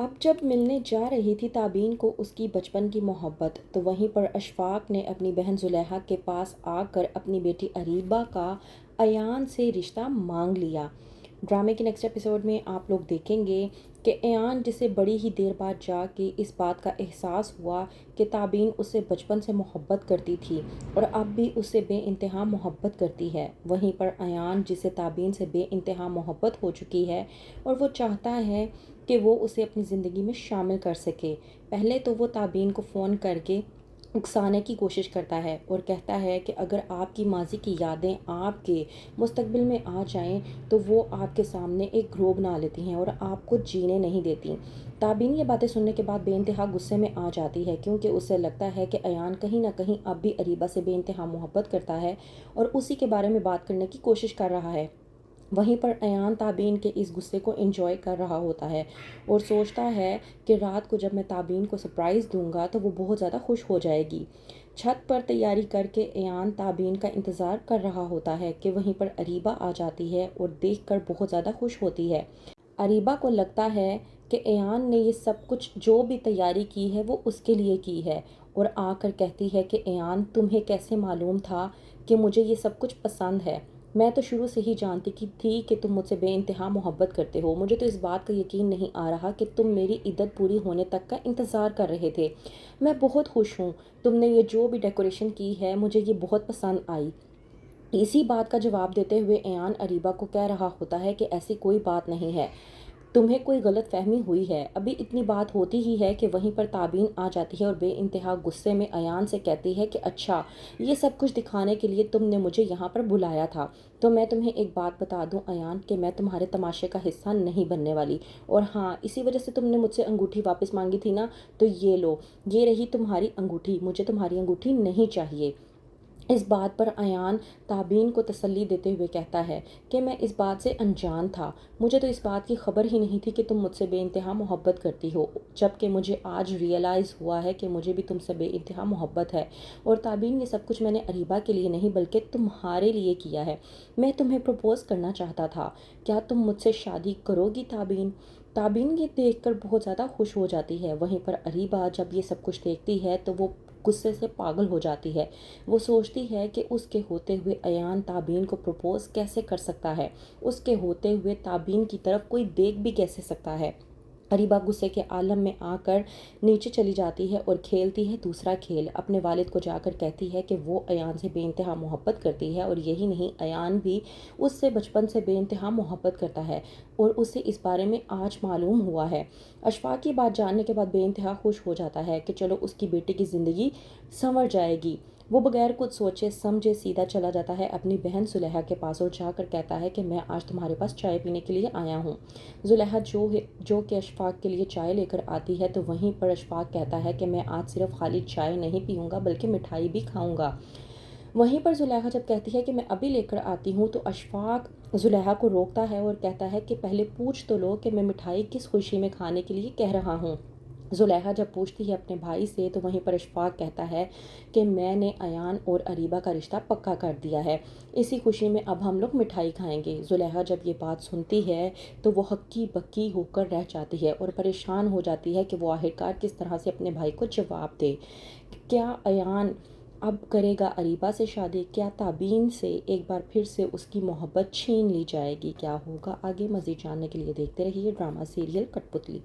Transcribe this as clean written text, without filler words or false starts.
اب جب ملنے جا رہی تھی تابین کو اس کی بچپن کی محبت، تو وہیں پر اشفاق نے اپنی بہن زلیخا کے پاس آ کر اپنی بیٹی اریبہ کا ایان سے رشتہ مانگ لیا۔ ڈرامے کے نیکسٹ ایپیسوڈ میں آپ لوگ دیکھیں گے کہ ایان جسے بڑی ہی دیر بعد جا کے اس بات کا احساس ہوا کہ تابین اس سے بچپن سے محبت کرتی تھی اور اب بھی اس سے بے انتہا محبت کرتی ہے، وہیں پر ایان جسے تابین سے بے انتہا محبت ہو چکی ہے اور وہ چاہتا ہے کہ وہ اسے اپنی زندگی میں شامل کر سکے۔ پہلے تو وہ تابین کو فون کر کے اکسانے کی کوشش کرتا ہے اور کہتا ہے کہ اگر آپ کی ماضی کی یادیں آپ کے مستقبل میں آ جائیں تو وہ آپ کے سامنے ایک گروہ بنا لیتی ہیں اور آپ کو جینے نہیں دیتی۔ تابین یہ باتیں سننے کے بعد بے انتہا غصے میں آ جاتی ہے، کیونکہ اسے لگتا ہے کہ ایان کہیں نہ کہیں اب بھی اریبہ سے بے انتہا محبت کرتا ہے اور اسی کے بارے میں بات کرنے کی کوشش کر رہا ہے۔ وہیں پر ایان تابین کے اس غصے کو انجوائے کر رہا ہوتا ہے اور سوچتا ہے کہ رات کو جب میں تابین کو سرپرائز دوں گا تو وہ بہت زیادہ خوش ہو جائے گی۔ چھت پر تیاری کر کے ایان تابین کا انتظار کر رہا ہوتا ہے کہ وہیں پر اریبہ آ جاتی ہے اور دیکھ کر بہت زیادہ خوش ہوتی ہے۔ اریبہ کو لگتا ہے کہ ایان نے یہ سب کچھ جو بھی تیاری کی ہے وہ اس کے لیے کی ہے اور آ کر کہتی ہے کہ ایان تمہیں کیسے معلوم تھا کہ مجھے یہ سب کچھ پسند ہے؟ میں تو شروع سے ہی جانتی تھی کہ تم مجھ سے بے انتہا محبت کرتے ہو، مجھے تو اس بات کا یقین نہیں آ رہا کہ تم میری عدت پوری ہونے تک کا انتظار کر رہے تھے۔ میں بہت خوش ہوں، تم نے یہ جو بھی ڈیکوریشن کی ہے مجھے یہ بہت پسند آئی۔ اسی بات کا جواب دیتے ہوئے ایان اریبہ کو کہہ رہا ہوتا ہے کہ ایسی کوئی بات نہیں ہے، تمہیں کوئی غلط فہمی ہوئی ہے۔ ابھی اتنی بات ہوتی ہی ہے کہ وہیں پر تابین آ جاتی ہے اور بے انتہا غصے میں ایان سے کہتی ہے کہ اچھا، یہ سب کچھ دکھانے کے لیے تم نے مجھے یہاں پر بلایا تھا، تو میں تمہیں ایک بات بتا دوں ایان کہ میں تمہارے تماشے کا حصہ نہیں بننے والی، اور ہاں اسی وجہ سے تم نے مجھ سے انگوٹھی واپس مانگی تھی نا، تو یہ لو، یہ رہی تمہاری انگوٹھی، مجھے تمہاری انگوٹھی نہیں چاہیے۔ اس بات پر ایان تابین کو تسلی دیتے ہوئے کہتا ہے کہ میں اس بات سے انجان تھا، مجھے تو اس بات کی خبر ہی نہیں تھی کہ تم مجھ سے بے انتہا محبت کرتی ہو، جبکہ مجھے آج ریئلائز ہوا ہے کہ مجھے بھی تم سے بے انتہا محبت ہے، اور تابین یہ سب کچھ میں نے اریبہ کے لیے نہیں بلکہ تمہارے لیے کیا ہے۔ میں تمہیں پروپوز کرنا چاہتا تھا، کیا تم مجھ سے شادی کرو گی تابین؟ تابین یہ دیکھ کر بہت زیادہ خوش ہو جاتی ہے، وہیں پر اریبہ جب یہ سب کچھ دیکھتی ہے تو وہ غصے سے پاگل ہو جاتی ہے۔ وہ سوچتی ہے کہ اس کے ہوتے ہوئے ایان تابین کو پروپوز کیسے کر سکتا ہے، اس کے ہوتے ہوئے تابین کی طرف کوئی دیکھ بھی کیسے سکتا ہے۔ اریبہ غصے کے عالم میں آ کر نیچے چلی جاتی ہے اور کھیلتی ہے دوسرا کھیل، اپنے والد کو جا کر کہتی ہے کہ وہ ایان سے بے انتہا محبت کرتی ہے، اور یہی نہیں ایان بھی اس سے بچپن سے بے انتہا محبت کرتا ہے اور اسے اس بارے میں آج معلوم ہوا ہے۔ اشفاق کی بات جاننے کے بعد بے انتہا خوش ہو جاتا ہے کہ چلو اس کی بیٹی کی زندگی سنور جائے گی۔ وہ بغیر کچھ سوچے سمجھے سیدھا چلا جاتا ہے اپنی بہن زلیخا کے پاس اور جا کر کہتا ہے کہ میں آج تمہارے پاس چائے پینے کے لیے آیا ہوں۔ زلیخا جو کہ اشفاق کے لیے چائے لے کر آتی ہے تو وہیں پر اشفاق کہتا ہے کہ میں آج صرف خالی چائے نہیں پیوں گا بلکہ مٹھائی بھی کھاؤں گا۔ وہیں پر زلیخا جب کہتی ہے کہ میں ابھی لے کر آتی ہوں تو اشفاق زلیخا کو روکتا ہے اور کہتا ہے کہ پہلے پوچھ تو لو کہ میں مٹھائی کس خوشی میں کھانے کے لیے کہہ رہا ہوں۔ زلیخا جب پوچھتی ہے اپنے بھائی سے تو وہیں پر اشفاق کہتا ہے کہ میں نے ایان اور اریبہ کا رشتہ پکا کر دیا ہے، اسی خوشی میں اب ہم لوگ مٹھائی کھائیں گے۔ زلیخا جب یہ بات سنتی ہے تو وہ ہکی بکی ہو کر رہ جاتی ہے اور پریشان ہو جاتی ہے کہ وہ آخرکار کس طرح سے اپنے بھائی کو جواب دے۔ کیا ایان اب کرے گا اریبہ سے شادی؟ کیا تابین سے ایک بار پھر سے اس کی محبت چھین لی جائے گی؟ کیا ہوگا آگے؟ مزید جاننے کے لیے دیکھتے رہیے ڈرامہ سیریل کٹ پتلی۔